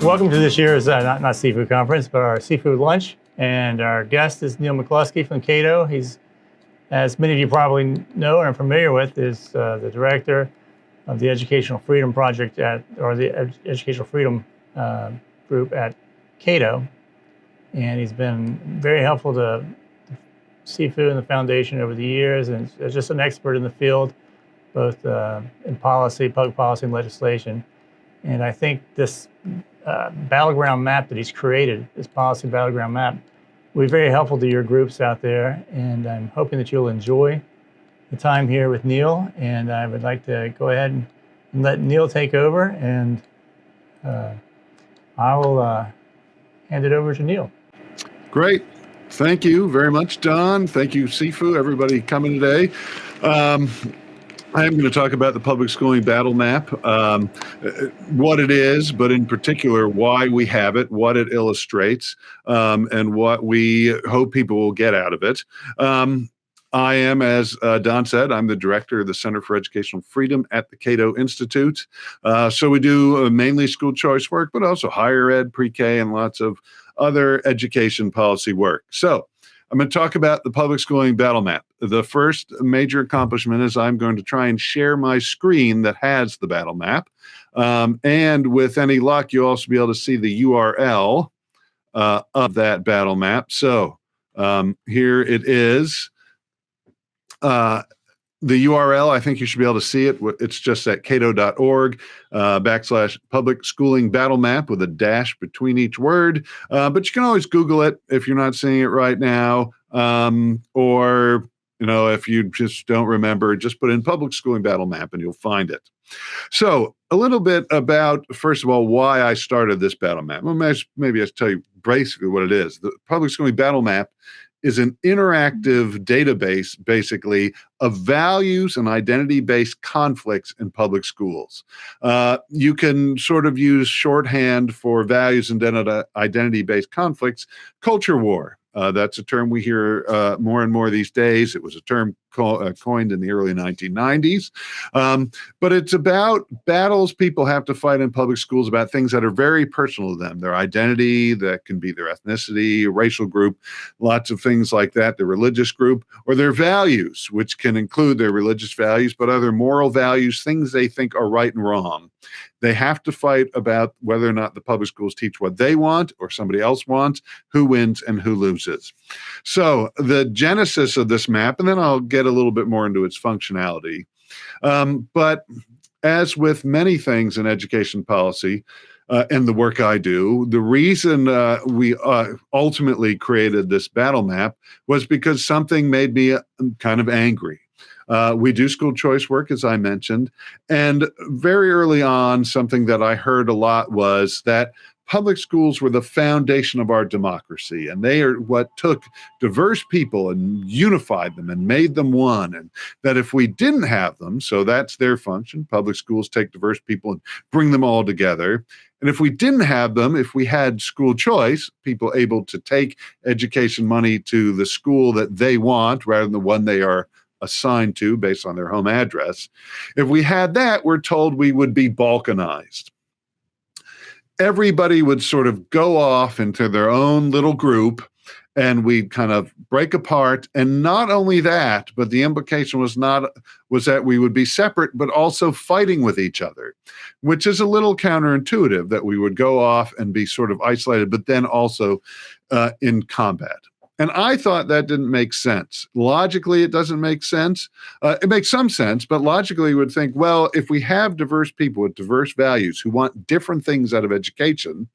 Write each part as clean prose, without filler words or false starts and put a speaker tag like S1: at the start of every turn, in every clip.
S1: Welcome to this year's, not seafood conference, but our seafood lunch. And our guest is Neal McCluskey from CATO. He's, as many of you probably know and are familiar with, is the director of the Educational Freedom Project the Educational Freedom Group at CATO. And he's been very helpful to seafood and the foundation over the years, and is just an expert in the field, both in policy, public policy, and legislation. And I think this battleground map that he's created, this policy battleground map, will be very helpful to your groups out there. And I'm hoping that you'll enjoy the time here with Neal. And I would like to go ahead and let Neal take over, and I will hand it over to Neal.
S2: Great. Thank you very much, Don. Thank you, Sifu, everybody coming today. I am going to talk about the public schooling battle map, what it is, but in particular, why we have it, what it illustrates, and what we hope people will get out of it. I am, as Don said, I'm the director of the Center for Educational Freedom at the Cato Institute. So we do mainly school choice work, but also higher ed, pre-K, and lots of other education policy work. So I'm going to talk about the public schooling battle map. The first major accomplishment is I'm going to try and share my screen that has the battle map. And with any luck, you'll also be able to see the URL of that battle map. So here it is. The URL, I think you should be able to see it. It's just at cato.org /public schooling battle map with a dash between each word. But you can always Google it if you're not seeing it right now. Or, if you just don't remember, just put in public schooling battle map and you'll find it. So a little bit about, first of all, why I started this battle map. Well, maybe I'll tell you basically what it is. The public schooling battle map is an interactive database, basically, of values and identity-based conflicts in public schools. You can sort of use shorthand for values and identity-based conflicts, culture war. That's a term we hear more and more these days. It was a term coined in the early 1990s. But it's about battles people have to fight in public schools about things that are very personal to them. Their identity, that can be their ethnicity, racial group, lots of things like that, their religious group, or their values, which can include their religious values, but other moral values, things they think are right and wrong. They have to fight about whether or not the public schools teach what they want or somebody else wants, who wins and who loses. So the genesis of this map, and then I'll get a little bit more into its functionality. But as with many things in education policy and the work I do, the reason we ultimately created this battle map was because something made me kind of angry. We do school choice work, as I mentioned, and very early on, something that I heard a lot was that public schools were the foundation of our democracy, and they are what took diverse people and unified them and made them one, and that if we didn't have them, so that's their function, public schools take diverse people and bring them all together. And if we didn't have them, if we had school choice, people able to take education money to the school that they want rather than the one they are assigned to based on their home address. If we had that, we're told we would be balkanized. Everybody would sort of go off into their own little group and we'd kind of break apart. And not only that, but the implication was that we would be separate, but also fighting with each other, which is a little counterintuitive, that we would go off and be sort of isolated, but then also in combat. And I thought that didn't make sense. Logically, it doesn't make sense. It makes some sense, but logically you would think, well, if we have diverse people with diverse values who want different things out of education,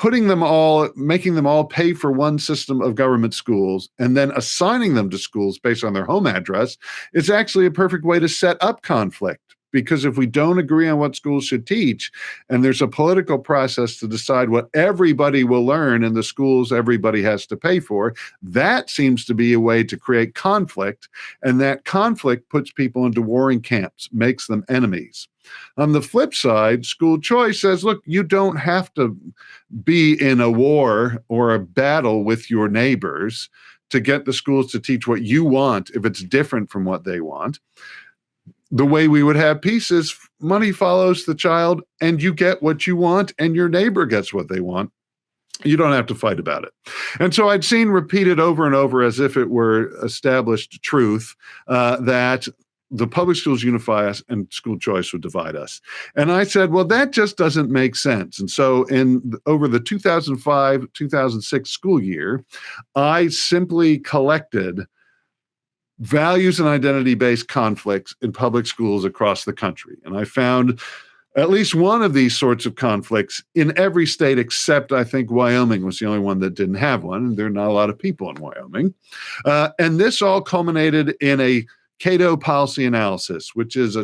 S2: making them all pay for one system of government schools and then assigning them to schools based on their home address is actually a perfect way to set up conflict. Because if we don't agree on what schools should teach, and there's a political process to decide what everybody will learn in the schools everybody has to pay for, that seems to be a way to create conflict. And that conflict puts people into warring camps, makes them enemies. On the flip side, school choice says, look, you don't have to be in a war or a battle with your neighbors to get the schools to teach what you want if it's different from what they want. The way we would have peace is money follows the child and you get what you want and your neighbor gets what they want, you don't have to fight about it. And so I'd seen repeated over and over as if it were established truth that the public schools unify us and school choice would divide us. And I said, well, that just doesn't make sense. And so over the 2005-2006 school year, I simply collected values and identity-based conflicts in public schools across the country. And I found at least one of these sorts of conflicts in every state except, I think, Wyoming was the only one that didn't have one. And there are not a lot of people in Wyoming. And this all culminated in a CATO policy analysis, which is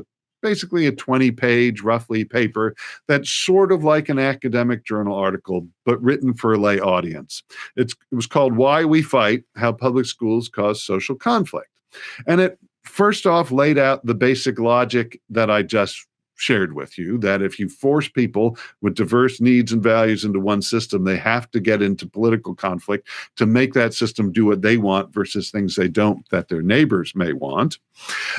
S2: basically a 20-page, roughly, paper that's sort of like an academic journal article, but written for a lay audience. It was called Why We Fight, How Public Schools Cause Social Conflict. And it first off laid out the basic logic that I just shared with you, that if you force people with diverse needs and values into one system, they have to get into political conflict to make that system do what they want versus things they don't that their neighbors may want.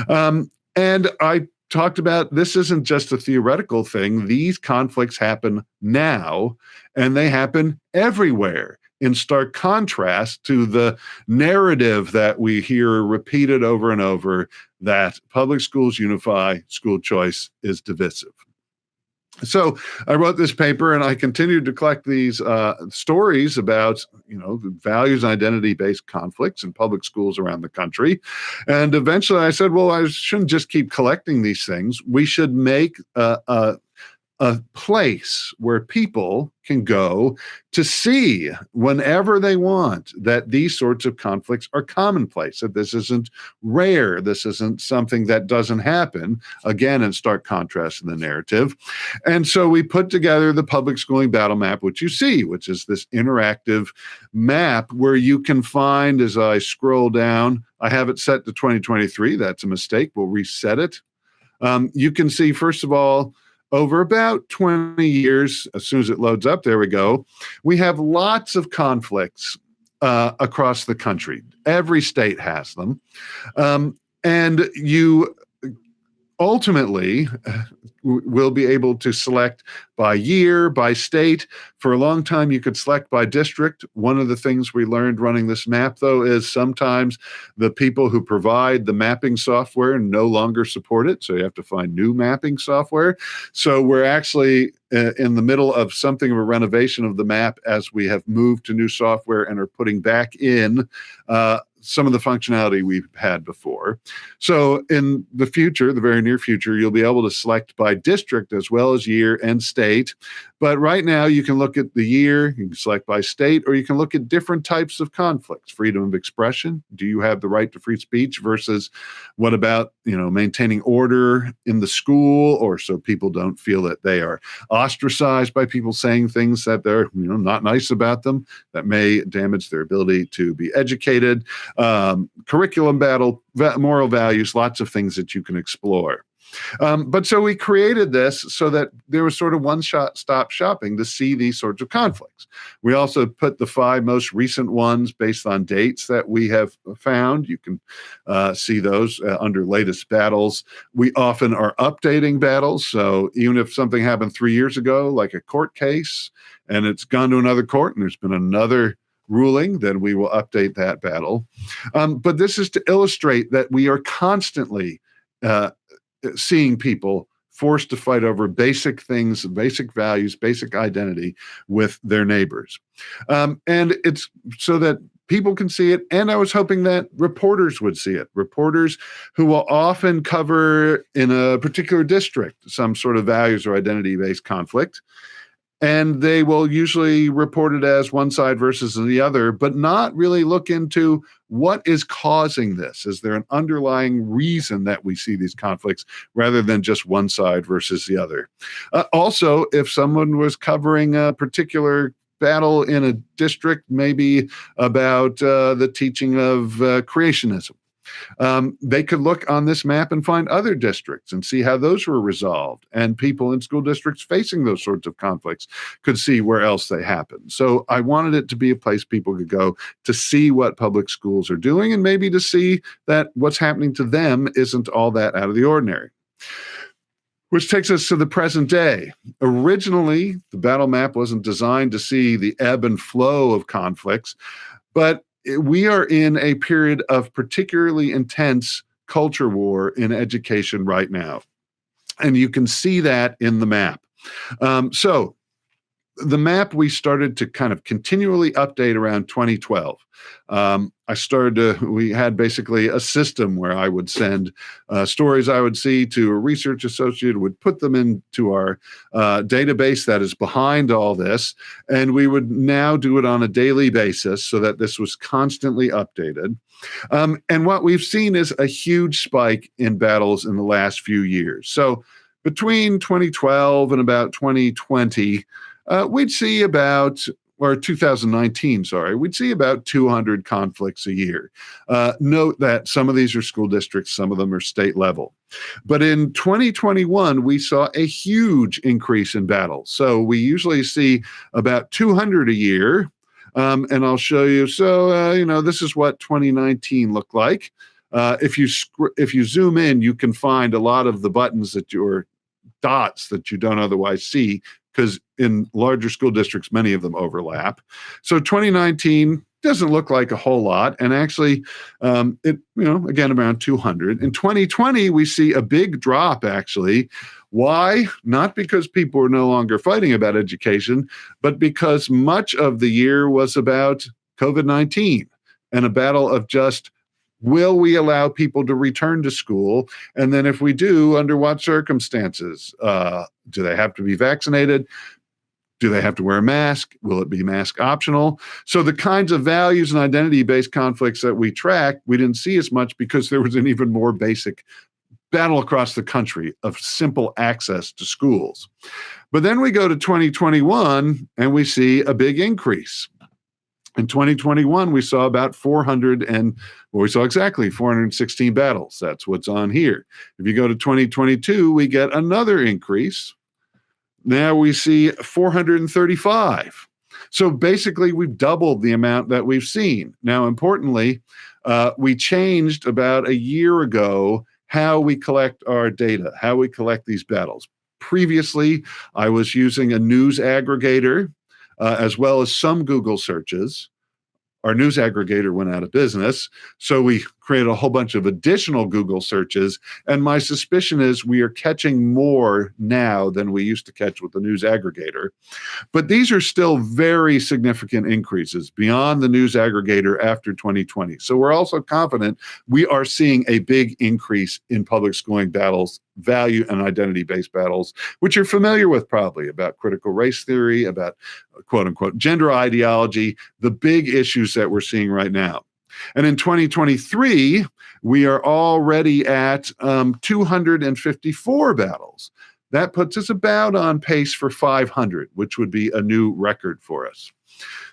S2: And I talked about this isn't just a theoretical thing. These conflicts happen now, and they happen everywhere, in stark contrast to the narrative that we hear repeated over and over that public schools unify, school choice is divisive. So I wrote this paper and I continued to collect these stories about, the values and identity-based conflicts in public schools around the country. And eventually I said, well, I shouldn't just keep collecting these things. We should make a place where people can go to see whenever they want that these sorts of conflicts are commonplace, that this isn't rare, this isn't something that doesn't happen, again, in stark contrast to the narrative. And so we put together the public schooling battle map, which you see, which is this interactive map where you can find, as I scroll down, I have it set to 2023, that's a mistake, we'll reset it. You can see, first of all, over about 20 years, as soon as it loads up, there we go, we have lots of conflicts across the country. Every state has them. And you ultimately will be able to select by year, by state. For a long time, you could select by district. One of the things we learned running this map, though, is sometimes the people who provide the mapping software no longer support it. So you have to find new mapping software. So we're actually in the middle of something of a renovation of the map as we have moved to new software and are putting back in some of the functionality we've had before. So in the future, the very near future, you'll be able to select by district as well as year and state. But right now you can look at the year, you can select by state, or you can look at different types of conflicts. Freedom of expression. Do you have the right to free speech versus what about, maintaining order in the school, or so people don't feel that they are ostracized by people saying things that they're, not nice about them, that may damage their ability to be educated. Curriculum battle, moral values, lots of things that you can explore. But so we created this so that there was sort of one-stop shopping to see these sorts of conflicts. We also put the 5 most recent ones based on dates that we have found. You can see those under latest battles. We often are updating battles. So even if something happened 3 years ago, like a court case, and it's gone to another court and there's been another ruling, then we will update that battle. But this is to illustrate that we are constantly seeing people forced to fight over basic things, basic values, basic identity with their neighbors. And it's so that people can see it. And I was hoping that reporters would see it. Reporters who will often cover in a particular district some sort of values or identity-based conflict. And they will usually report it as one side versus the other, but not really look into what is causing this. Is there an underlying reason that we see these conflicts rather than just one side versus the other? Also, if someone was covering a particular battle in a district, maybe about the teaching of creationism, they could look on this map and find other districts and see how those were resolved. And people in school districts facing those sorts of conflicts could see where else they happen. So I wanted it to be a place people could go to see what public schools are doing and maybe to see that what's happening to them isn't all that out of the ordinary. Which takes us to the present day. Originally, the battle map wasn't designed to see the ebb and flow of conflicts, but we are in a period of particularly intense culture war in education right now. And you can see that in the map. So the map we started to kind of continually update around 2012. We had basically a system where I would send stories I would see to a research associate, would put them into our database that is behind all this, and we would now do it on a daily basis so that this was constantly updated. And what we've seen is a huge spike in battles in the last few years. So between 2012 and about 2020, we'd see about, or 2019, sorry, we'd see about 200 conflicts a year. Note that some of these are school districts, some of them are state level. But in 2021, we saw a huge increase in battles. So we usually see about 200 a year. And I'll show you. So, this is what 2019 looked like. If you zoom in, you can find a lot of the buttons or dots that you don't otherwise see, because in larger school districts, many of them overlap. So 2019 doesn't look like a whole lot. And actually, again, around 200. In 2020, we see a big drop, actually. Why? Not because people are no longer fighting about education, but because much of the year was about COVID-19 and a battle of just, will we allow people to return to school? And then if we do, under what circumstances? Do they have to be vaccinated? Do they have to wear a mask? Will it be mask optional? So the kinds of values and identity-based conflicts that we track, we didn't see as much because there was an even more basic battle across the country of simple access to schools. But then we go to 2021 and we see a big increase. In 2021, we saw about 416 battles. That's what's on here. If you go to 2022, we get another increase. Now we see 435. So basically, we've doubled the amount that we've seen. Now, importantly, we changed about a year ago how we collect our data, how we collect these battles. Previously, I was using a news aggregator, as well as some Google searches. Our news aggregator went out of business, so we created a whole bunch of additional Google searches, and my suspicion is we are catching more now than we used to catch with the news aggregator. But these are still very significant increases beyond the news aggregator after 2020. So we're also confident we are seeing a big increase in public schooling battles, value and identity-based battles, which you're familiar with probably, about critical race theory, about quote-unquote gender ideology, the big issues that we're seeing right now. And in 2023, we are already at 254 battles. That puts us about on pace for 500, which would be a new record for us.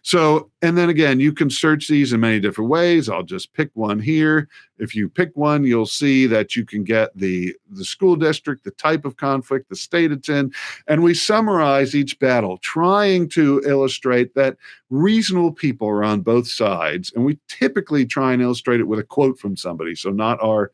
S2: So, and then again, you can search these in many different ways. I'll just pick one here. If you pick one, you'll see that you can get the school district, the type of conflict, the state it's in, and we summarize each battle, trying to illustrate that reasonable people are on both sides. And we typically try and illustrate it with a quote from somebody. So not our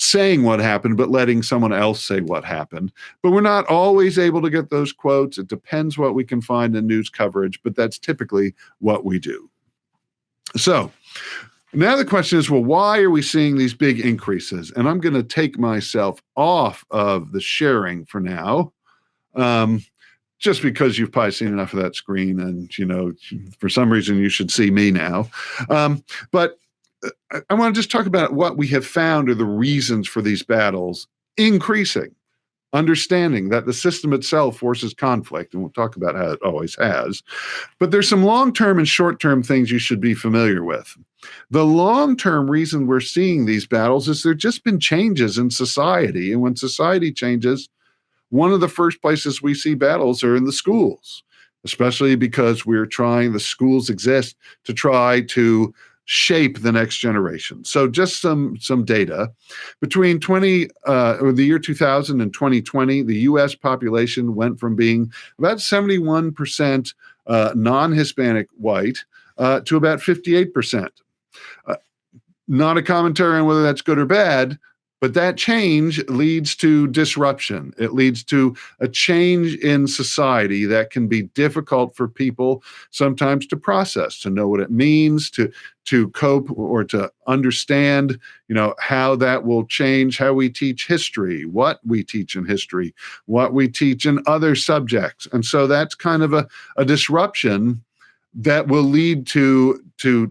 S2: saying what happened, but letting someone else say what happened. But we're not always able to get those quotes. It depends what we can find in news coverage, but that's typically what we do. So now the question is, well, why are we seeing these big increases? And I'm going to take myself off of the sharing for now, just because you've probably seen enough of that screen and, for some reason you should see me now. But I want to just talk about what we have found are the reasons for these battles increasing, understanding that the system itself forces conflict, and we'll talk about how it always has. But there's some long-term and short-term things you should be familiar with. The long-term reason we're seeing these battles is there just been changes in society. And when society changes, one of the first places we see battles are in the schools, especially because the schools exist to try to shape the next generation. So just some data. Between the year 2000 and 2020, the U.S. population went from being about 71% non-Hispanic white to about 58%. Not a commentary on whether that's good or bad, But that change leads to disruption. It leads to a change in society that can be difficult for people sometimes to process, to know what it means, to cope or to understand, how that will change how we teach history, what we teach in history, what we teach in other subjects. And so that's kind of a disruption that will lead to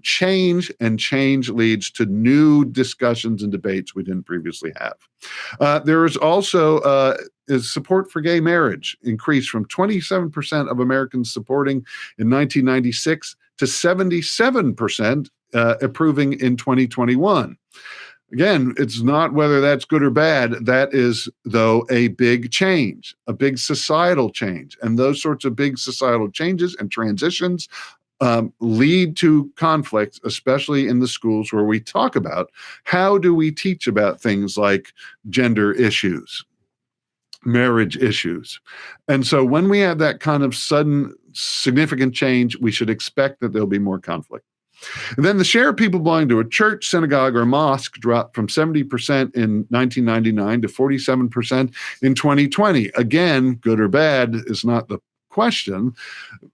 S2: change, and change leads to new discussions and debates we didn't previously have. There is also is support for gay marriage increased from 27% of Americans supporting in 1996 to 77% approving in 2021. Again, it's not whether that's good or bad. That is, though, a big change, a big societal change. And those sorts of big societal changes and transitions lead to conflict, especially in the schools where we talk about how do we teach about things like gender issues, marriage issues. And so when we have that kind of sudden, significant change, we should expect that there'll be more conflict. And then the share of people belonging to a church, synagogue, or mosque dropped from 70% in 1999 to 47% in 2020. Again, good or bad is not the question.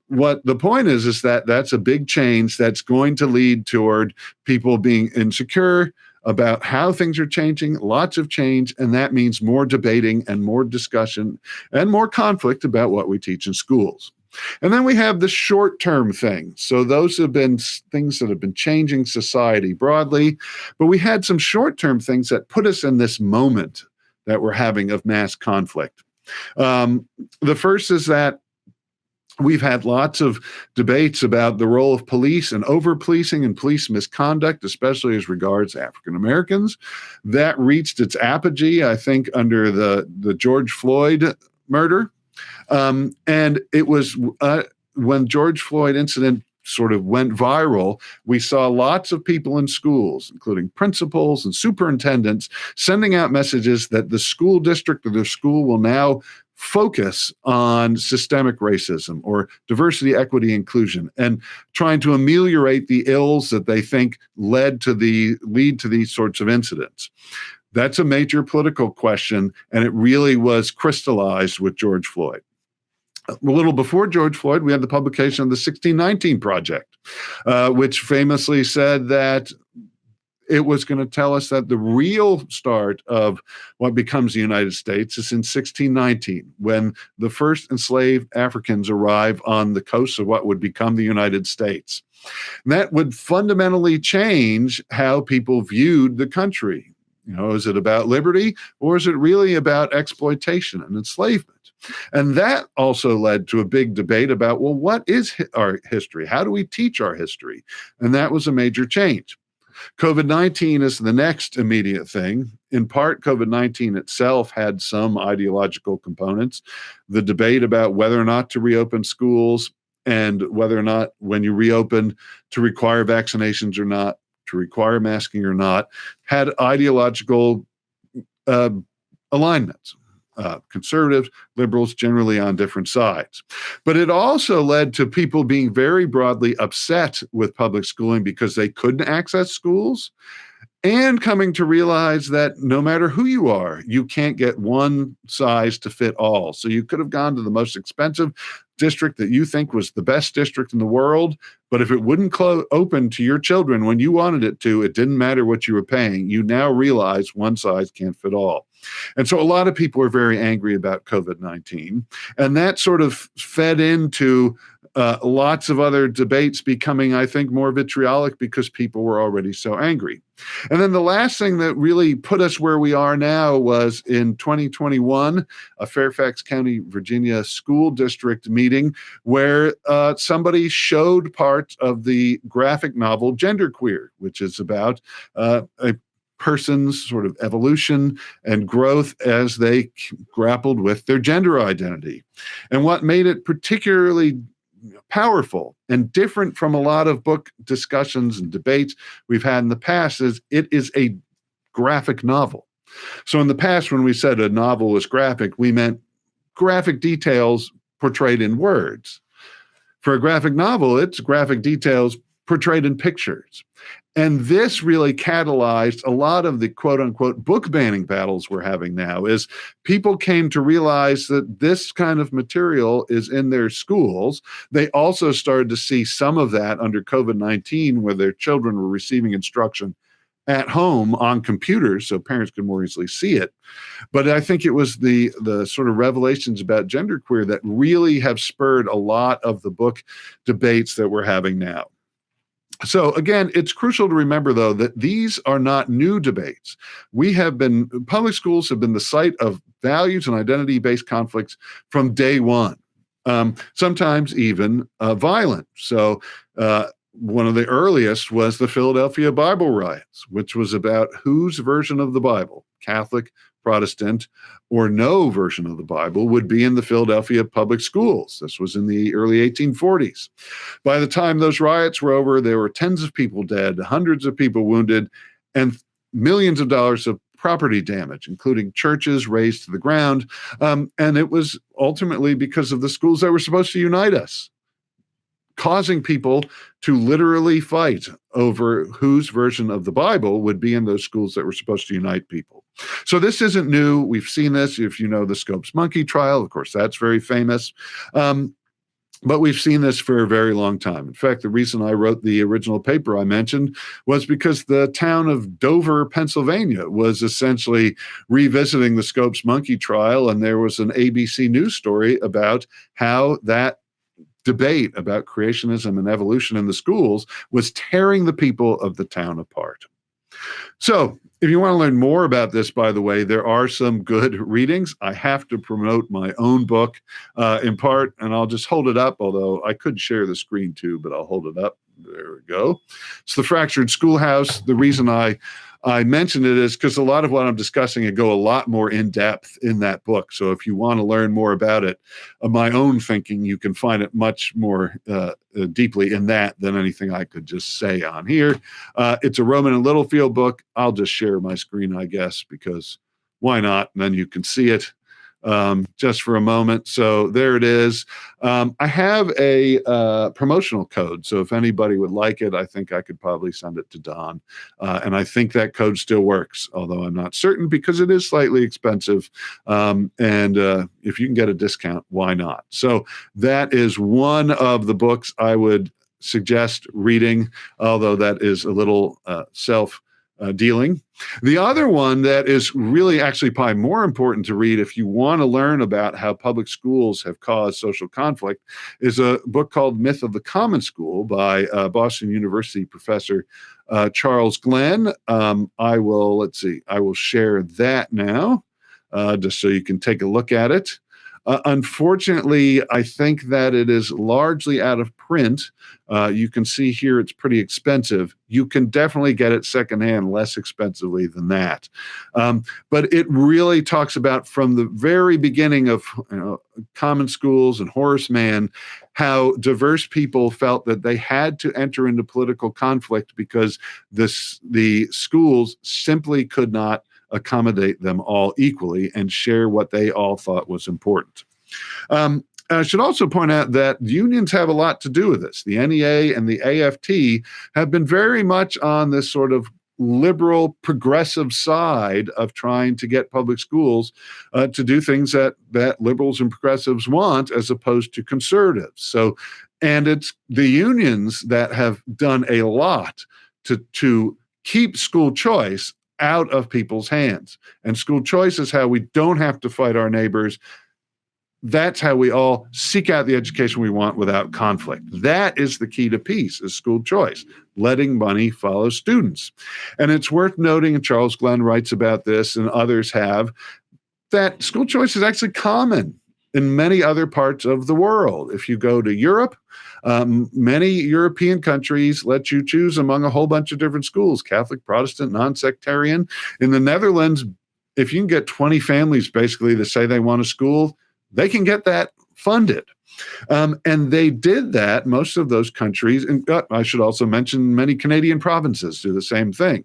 S2: What the point is that that's a big change that's going to lead toward people being insecure about how things are changing, lots of change, and that means more debating and more discussion and more conflict about what we teach in schools. And then we have the short-term things. So those have been things that have been changing society broadly, but we had some short-term things that put us in this moment that we're having of mass conflict. The first is that we've had lots of debates about the role of police and over-policing and police misconduct, especially as regards African Americans. That reached its apogee, I think, under the George Floyd murder. And it was when George Floyd incident sort of went viral, we saw lots of people in schools, including principals and superintendents, sending out messages that the school district or the school will now focus on systemic racism or diversity, equity, inclusion, and trying to ameliorate the ills that they think lead to these sorts of incidents. That's a major political question, and it really was crystallized with George Floyd. A little before George Floyd, we had the publication of the 1619 Project, which famously said that it was going to tell us that the real start of what becomes the United States is in 1619, when the first enslaved Africans arrive on the coast of what would become the United States. And that would fundamentally change how people viewed the country. Is it about liberty, or is it really about exploitation and enslavement? And that also led to a big debate about, well, what is our history? How do we teach our history? And that was a major change. COVID-19 is the next immediate thing. In part, COVID-19 itself had some ideological components. The debate about whether or not to reopen schools and whether or not, when you reopen, to require vaccinations or not, to require masking or not, had ideological alignments. Conservatives, liberals, generally on different sides. But it also led to people being very broadly upset with public schooling because they couldn't access schools, and coming to realize that no matter who you are, you can't get one size to fit all. So you could have gone to the most expensive district that you think was the best district in the world, but if it wouldn't open to your children when you wanted it to, it didn't matter what you were paying. You now realize one size can't fit all. And so a lot of people are very angry about COVID-19, and that sort of fed into lots of other debates becoming, I think, more vitriolic because people were already so angry. And then the last thing that really put us where we are now was in 2021, a Fairfax County, Virginia school district meeting where somebody showed parts of the graphic novel Genderqueer, which is about a person's sort of evolution and growth as they grappled with their gender identity. And what made it particularly powerful and different from a lot of book discussions and debates we've had in the past is it is a graphic novel. So in the past, when we said a novel was graphic, we meant graphic details portrayed in words. For a graphic novel, it's graphic details portrayed in pictures. And this really catalyzed a lot of the quote unquote book banning battles we're having now. Is people came to realize that this kind of material is in their schools. They also started to see some of that under COVID-19, where their children were receiving instruction at home on computers so parents could more easily see it. But I think it was the sort of revelations about genderqueer that really have spurred a lot of the book debates that we're having now. So again, it's crucial to remember, though, that these are not new debates. Public schools have been the site of values and identity-based conflicts from day one, sometimes even violent. So one of the earliest was the Philadelphia Bible riots, which was about whose version of the Bible, Catholic, Protestant, or no version of the Bible, would be in the Philadelphia public schools. This was in the early 1840s. By the time those riots were over, there were tens of people dead, hundreds of people wounded, and millions of dollars of property damage, including churches razed to the ground. And it was ultimately because of the schools that were supposed to unite us, causing people to literally fight over whose version of the Bible would be in those schools that were supposed to unite people. So this isn't new. We've seen this. If you know the Scopes Monkey trial, of course, that's very famous. But we've seen this for a very long time. In fact, the reason I wrote the original paper I mentioned was because the town of Dover, Pennsylvania, was essentially revisiting the Scopes Monkey trial, and there was an ABC News story about how that debate about creationism and evolution in the schools was tearing the people of the town apart. So if you want to learn more about this, by the way, there are some good readings. I have to promote my own book in part, and I'll just hold it up, although I could share the screen too, but I'll hold it up. There we go. It's The Fractured Schoolhouse. The reason I mention it is because a lot of what I'm discussing, I go a lot more in depth in that book. So if you want to learn more about it, my own thinking, you can find it much more deeply in that than anything I could just say on here. It's a Roman and Littlefield book. I'll just share my screen, I guess, because why not? And then you can see it just for a moment. So there it is. I have a promotional code. So if anybody would like it, I think I could probably send it to Don. And I think that code still works, although I'm not certain because it is slightly expensive. And if you can get a discount, why not? So that is one of the books I would suggest reading, although that is a little dealing. The other one that is really actually probably more important to read if you want to learn about how public schools have caused social conflict is a book called Myth of the Common School by Boston University professor Charles Glenn. I will share that now just so you can take a look at it. Unfortunately, I think that it is largely out of print. You can see here it's pretty expensive. You can definitely get it secondhand less expensively than that. But it really talks about from the very beginning of common schools and Horace Mann, how diverse people felt that they had to enter into political conflict because the schools simply could not accommodate them all equally and share what they all thought was important. I should also point out that unions have a lot to do with this. The NEA and the AFT have been very much on this sort of liberal, progressive side of trying to get public schools to do things that liberals and progressives want as opposed to conservatives. And it's the unions that have done a lot to keep school choice out of people's hands. And school choice is how we don't have to fight our neighbors. That's how we all seek out the education we want without conflict. That is the key to peace, is school choice, letting money follow students. And it's worth noting, and Charles Glenn writes about this and others have, that school choice is actually common in many other parts of the world. If you go to Europe, many European countries let you choose among a whole bunch of different schools, Catholic, Protestant, non-sectarian. In the Netherlands, if you can get 20 families basically to say they want a school, they can get that funded. And they did that, most of those countries, and I should also mention many Canadian provinces do the same thing.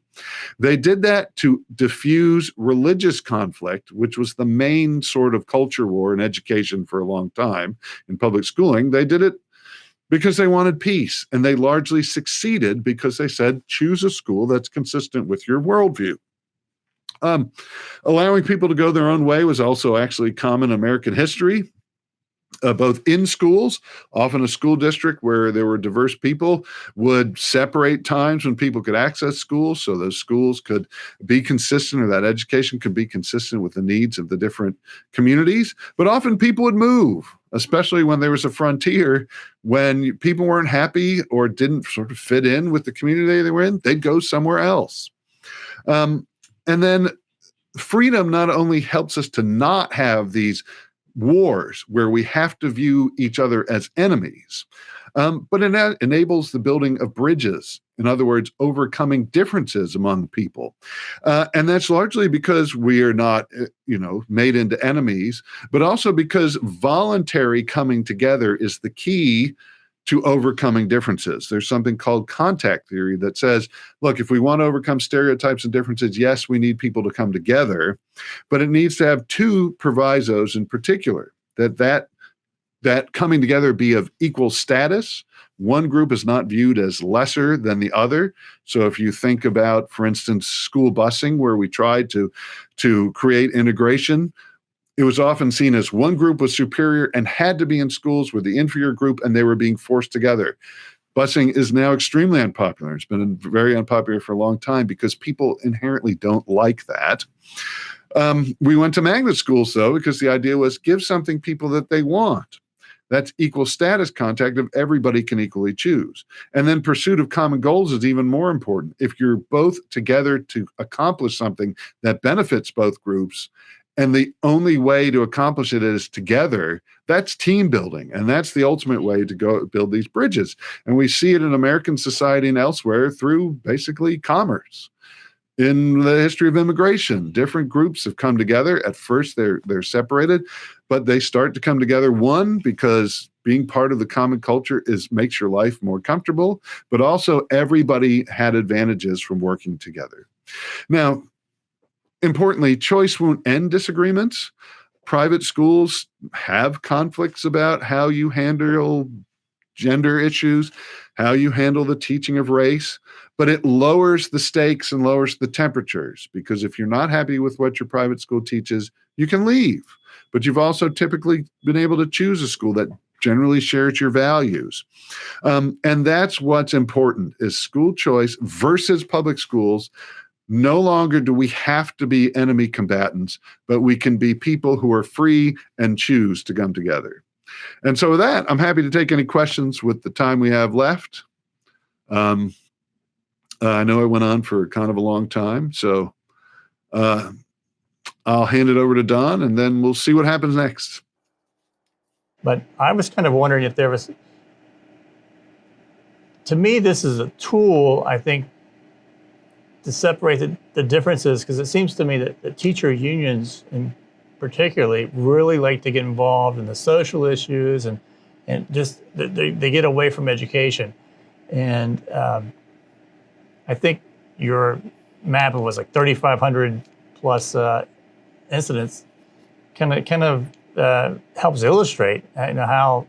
S2: They did that to diffuse religious conflict, which was the main sort of culture war in education for a long time in public schooling. They did it because they wanted peace. And they largely succeeded because they said, choose a school that's consistent with your worldview. Allowing people to go their own way was also actually common in American history. Both in schools, often a school district where there were diverse people would separate times when people could access schools so those schools could be consistent, or that education could be consistent with the needs of the different communities. But often people would move, especially when there was a frontier. When people weren't happy or didn't sort of fit in with the community they were in, they'd go somewhere else. And then freedom not only helps us to not have these wars where we have to view each other as enemies, but it enables the building of bridges. In other words, overcoming differences among people. And that's largely because we are not, made into enemies, but also because voluntary coming together is the key to overcoming differences. There's something called contact theory that says, look, if we want to overcome stereotypes and differences, yes, we need people to come together, but it needs to have two provisos in particular, that coming together be of equal status. One group is not viewed as lesser than the other. So if you think about, for instance, school busing, where we tried to create integration, it was often seen as one group was superior and had to be in schools with the inferior group, and they were being forced together. Busing is now extremely unpopular. It's been very unpopular for a long time because people inherently don't like that. We went to magnet schools, though, because the idea was give something people that they want. That's equal status contact of everybody can equally choose. And then pursuit of common goals is even more important. If you're both together to accomplish something that benefits both groups, and the only way to accomplish it is together, that's team building. And that's the ultimate way to go build these bridges. And we see it in American society and elsewhere through basically commerce. In the history of immigration, different groups have come together. At first, they're separated, but they start to come together. One, because being part of the common culture makes your life more comfortable, but also everybody had advantages from working together. Now, importantly, choice won't end disagreements. Private schools have conflicts about how you handle gender issues, how you handle the teaching of race, but it lowers the stakes and lowers the temperatures, because if you're not happy with what your private school teaches, you can leave. But you've also typically been able to choose a school that generally shares your values. And that's what's important, is school choice versus public schools. No longer do we have to be enemy combatants, but we can be people who are free and choose to come together. And so with that, I'm happy to take any questions with the time we have left. I know I went on for kind of a long time, so I'll hand it over to Don, and then we'll see what happens next.
S1: But I was kind of wondering if there was, to me, this is a tool, I think, to separate the differences, because it seems to me that the teacher unions in particularly really like to get involved in the social issues, and just they get away from education. And I think your map was like 3,500 plus incidents kind of helps illustrate how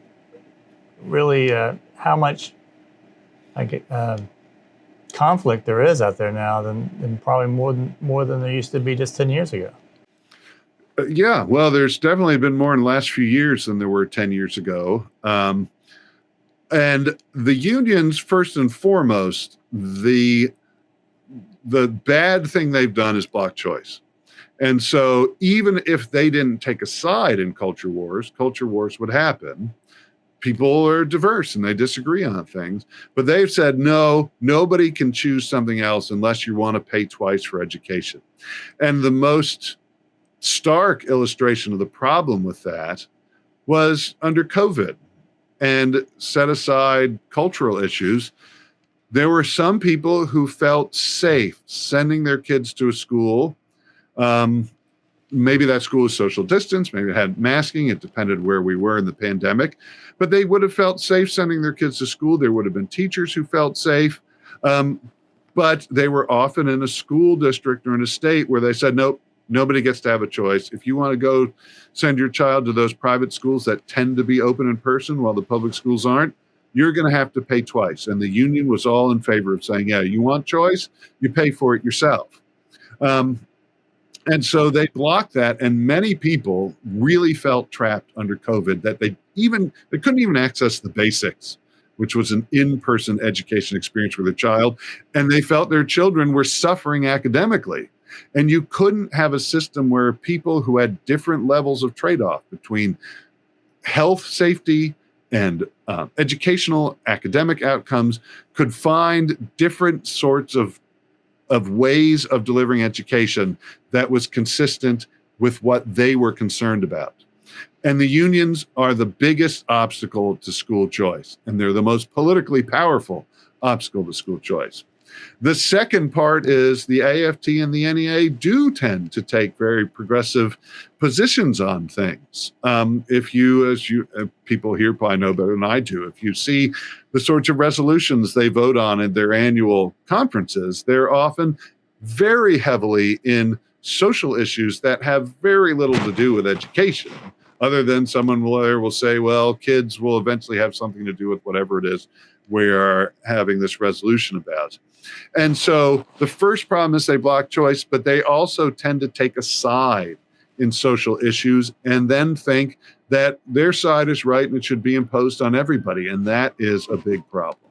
S1: really how much conflict there is out there now than probably more than there used to be just 10 years ago.
S2: Yeah, well, there's definitely been more in the last few years than there were 10 years ago. And the unions, first and foremost, the bad thing they've done is block choice. And so even if they didn't take a side in culture wars would happen. People are diverse and they disagree on things, but they've said, no, nobody can choose something else unless you want to pay twice for education. And the most stark illustration of the problem with that was under COVID. And set aside cultural issues, there were some people who felt safe sending their kids to a school. Maybe that school was social distance, maybe it had masking, it depended where we were in the pandemic, but they would have felt safe sending their kids to school. There would have been teachers who felt safe, but they were often in a school district or in a state where they said, nope, nobody gets to have a choice. If you want to go send your child to those private schools that tend to be open in person while the public schools aren't, you're going to have to pay twice. And the union was all in favor of saying, yeah, you want choice, you pay for it yourself. And so they blocked that, and many people really felt trapped under COVID that they couldn't even access the basics, which was an in-person education experience with their child, and they felt their children were suffering academically. And you couldn't have a system where people who had different levels of trade-off between health, safety, and educational academic outcomes could find different sorts of ways of delivering education that was consistent with what they were concerned about. And the unions are the biggest obstacle to school choice, and they're the most politically powerful obstacle to school choice. The second part is the AFT and the NEA do tend to take very progressive positions on things. If you, as people here probably know better than I do, if you see the sorts of resolutions they vote on in their annual conferences, they're often very heavily in social issues that have very little to do with education, other than someone will say, well, kids will eventually have something to do with whatever it is we are having this resolution about. And so the first problem is they block choice, but they also tend to take a side in social issues and then think that their side is right and it should be imposed on everybody. And that is a big problem.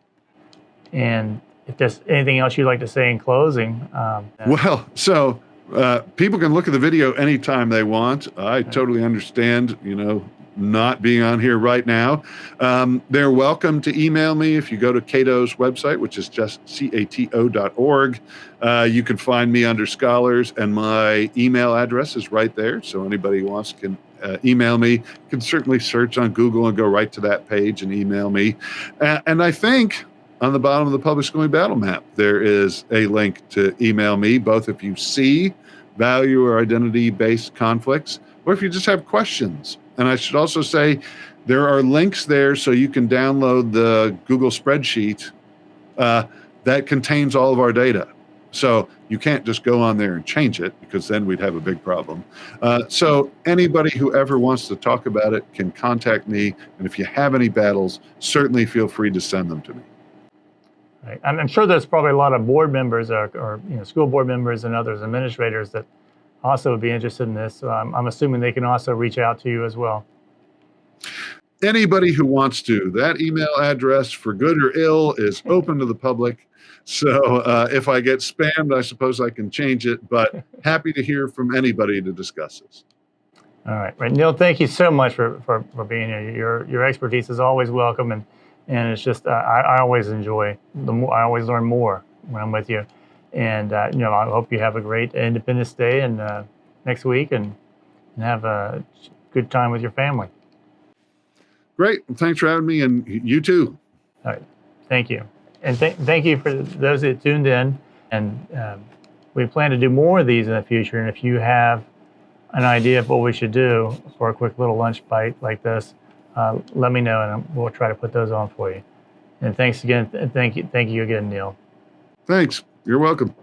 S1: And if there's anything else you'd like to say in closing.
S2: People can look at the video anytime they want. I totally understand, not being on here right now. They're welcome to email me if you go to CATO's website, which is just CATO.org. You can find me under Scholars, and my email address is right there. So anybody who wants can email me. You can certainly search on Google and go right to that page and email me. And I think on the bottom of the Public Schooling Battle Map, there is a link to email me, both if you see value or identity-based conflicts, or if you just have questions. And I should also say there are links there so you can download the Google spreadsheet that contains all of our data. So you can't just go on there and change it, because then we'd have a big problem. So anybody who ever wants to talk about it can contact me. And if you have any battles, certainly feel free to send them to me.
S1: Right. I'm sure there's probably a lot of board members or school board members and others, administrators, that also would be interested in this. So I'm assuming they can also reach out to you as well.
S2: Anybody who wants to. That email address, for good or ill, is open to the public. So if I get spammed, I suppose I can change it, but happy to hear from anybody to discuss this.
S1: All right. Neal, thank you so much for being here. Your expertise is always welcome, and it's just I always enjoy I always learn more when I'm with you. And I hope you have a great Independence Day and next week, and have a good time with your family.
S2: Great. Well, thanks for having me, and you too.
S1: All right. Thank you. And thank you for those that tuned in. And we plan to do more of these in the future. And if you have an idea of what we should do for a quick little lunch bite like this, let me know, and we'll try to put those on for you. And thank you again, Neal.
S2: Thanks. You're welcome.